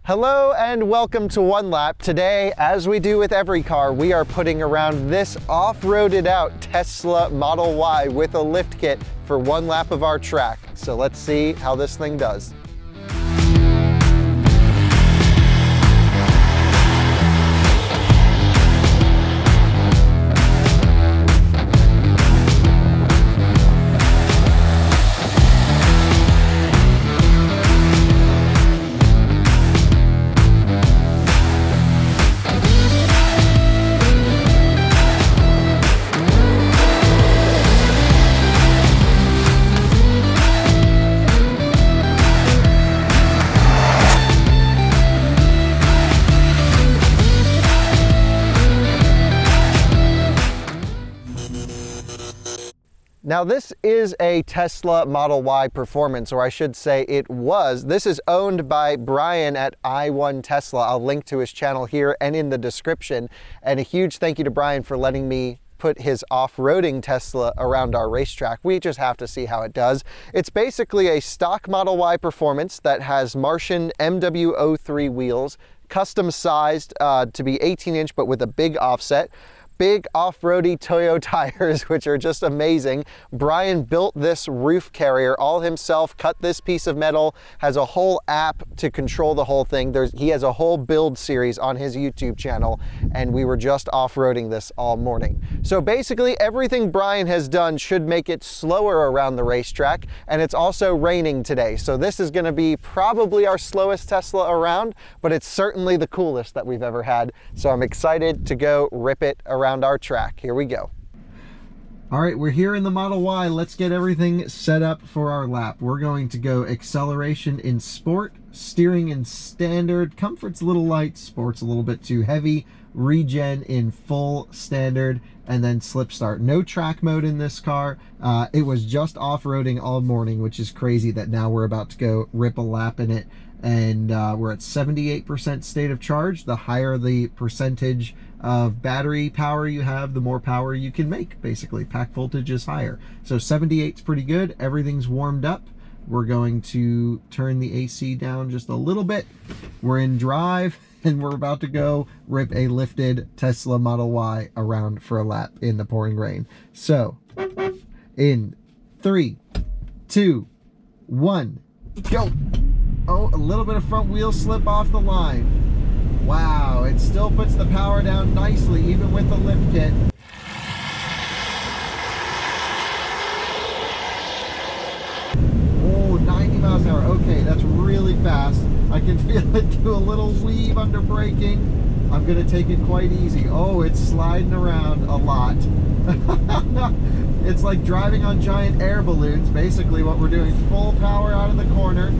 Hello and welcome to One Lap. Today, as we do with every car, we are putting around this off-roaded out Tesla Model Y with a lift kit for one lap of our track. So let's see how this thing does. Now this is a Tesla Model Y Performance, or I should say it was. This is owned by Brian at i1 Tesla. I'll link to his channel here and in the description. And a huge thank you to Brian for letting me put his off-roading Tesla around our racetrack. We just have to see how it does. It's basically a stock Model Y Performance that has Martian MW03 wheels, custom sized to be 18-inch but with a big offset. Big off-roady Toyo tires, which are just amazing. Brian built this roof carrier all himself, cut this piece of metal, has a whole app to control the whole thing. He has a whole build series on his YouTube channel, and we were just off-roading this all morning. So basically everything Brian has done should make it slower around the racetrack, and it's also raining today. So this is gonna be probably our slowest Tesla around, but it's certainly the coolest that we've ever had. So I'm excited to go rip it around our track. Here we go. All right, we're here in the Model Y. Let's get everything set up for our lap. We're going to go acceleration in sport, steering in standard, comfort's a little light, sport's a little bit too heavy, regen in full standard, and then slip start. No track mode in this car. It was just off-roading all morning, which is crazy that now we're about to go rip a lap in it. And we're at 78% state of charge. The higher the percentage of battery power you have, the more power you can make, basically. Pack voltage is higher. So 78 is pretty good. Everything's warmed up. We're going to turn the AC down just a little bit. We're in drive, and we're about to go rip a lifted Tesla Model Y around for a lap in the pouring rain. So, in 3, 2, 1, go! Oh, a little bit of front wheel slip off the line. Wow, it still puts the power down nicely, even with the lift kit. Oh, 90 miles an hour. Okay, that's really fast. I can feel it do a little weave under braking. I'm gonna take it quite easy. Oh, it's sliding around a lot. It's like driving on giant air balloons, basically what we're doing. Full power out of the corner.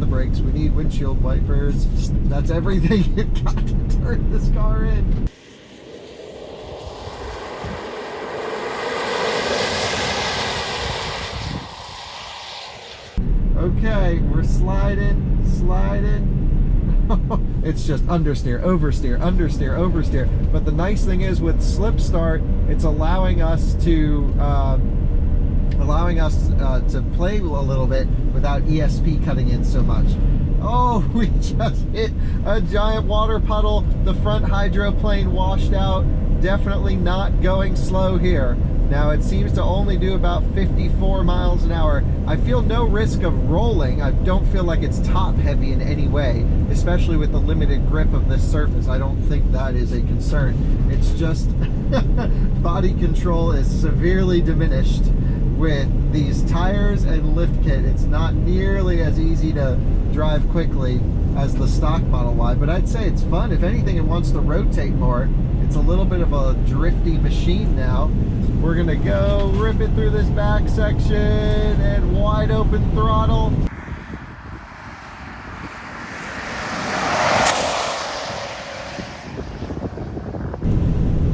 Brakes. We need windshield wipers. That's everything you've got to turn this car in. Okay, we're sliding. It's just understeer, oversteer, understeer, oversteer. But the nice thing is with slip start, it's allowing us to play a little bit without ESP cutting in so much. Oh, we just hit a giant water puddle. The front hydroplane washed out. Definitely not going slow here. Now it seems to only do about 54 miles an hour. I feel no risk of rolling. I don't feel like it's top heavy in any way, especially with the limited grip of this surface. I don't think that is a concern. It's just body control is severely diminished with these tires and lift kit. It's not nearly as easy to drive quickly as the stock Model Y, but I'd say it's fun. If anything, it wants to rotate more. It's a little bit of a drifty machine now. We're gonna go rip it through this back section and wide open throttle.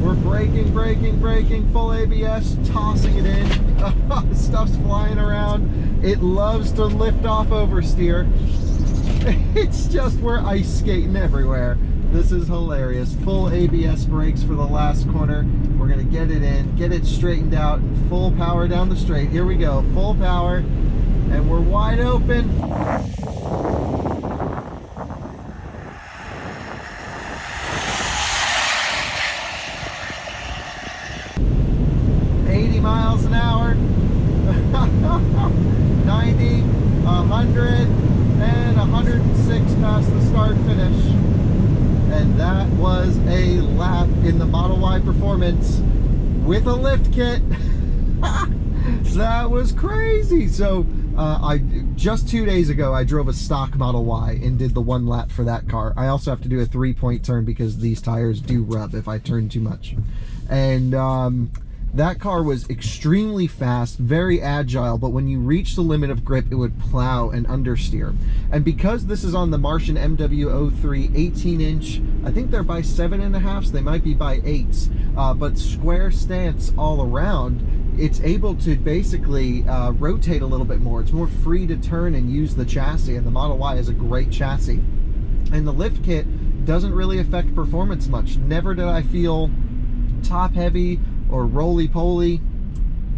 We're braking, full ABS, tossing it in. Stuff's flying around. It loves to lift off oversteer. It's just, we're ice skating everywhere. This is hilarious. Full ABS brakes for the last corner. We're gonna get it in, get it straightened out, and full power down the straight. Here we go, full power, and we're wide open. Miles an hour, 90, 100, and 106 past the start finish. And that was a lap in the Model Y Performance with a lift kit. That was crazy. So just 2 days ago, I drove a stock Model Y and did the 1 lap for that car. I also have to do a 3-point turn because these tires do rub if I turn too much. And that car was extremely fast, very agile, but when you reach the limit of grip, it would plow and understeer. And because this is on the Martian MW03 18-inch, I think they're by 7.5s, they might be by 8s, but square stance all around, it's able to basically rotate a little bit more. It's more free to turn and use the chassis, and the Model Y is a great chassis. And the lift kit doesn't really affect performance much. Never did I feel top heavy or roly-poly.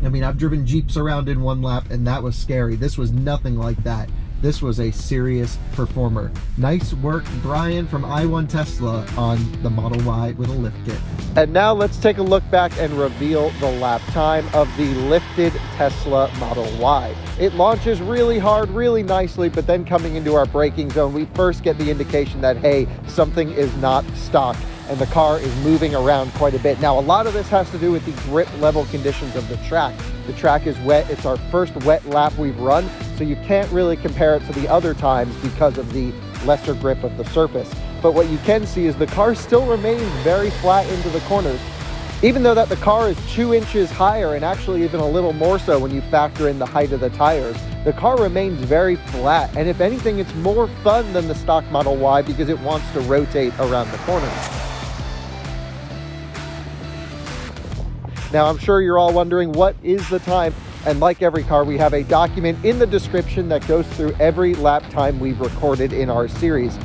I mean, I've driven Jeeps around in 1 lap and that was scary. This was nothing like that. This was a serious performer. Nice work, Brian from I1 Tesla on the Model Y with a lift kit. And now let's take a look back and reveal the lap time of the lifted Tesla Model Y. It launches really hard, really nicely, but then coming into our braking zone, we first get the indication that, hey, something is not stock, and the car is moving around quite a bit. Now, a lot of this has to do with the grip level conditions of the track. The track is wet. It's our first wet lap we've run, so you can't really compare it to the other times because of the lesser grip of the surface. But what you can see is the car still remains very flat into the corners. Even though that the car is 2 inches higher, and actually even a little more so when you factor in the height of the tires, the car remains very flat. And if anything, it's more fun than the stock Model Y because it wants to rotate around the corners. Now, I'm sure you're all wondering, what is the time? And like every car, we have a document in the description that goes through every lap time we've recorded in our series.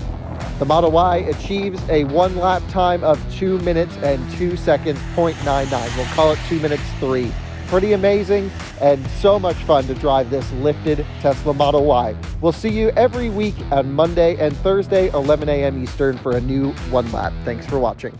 The Model Y achieves a 1 lap time of 2 minutes and 2 seconds, 0.99. We'll call it 2 minutes 3. Pretty amazing and so much fun to drive this lifted Tesla Model Y. We'll see you every week on Monday and Thursday, 11 a.m. Eastern for a new 1 lap. Thanks for watching.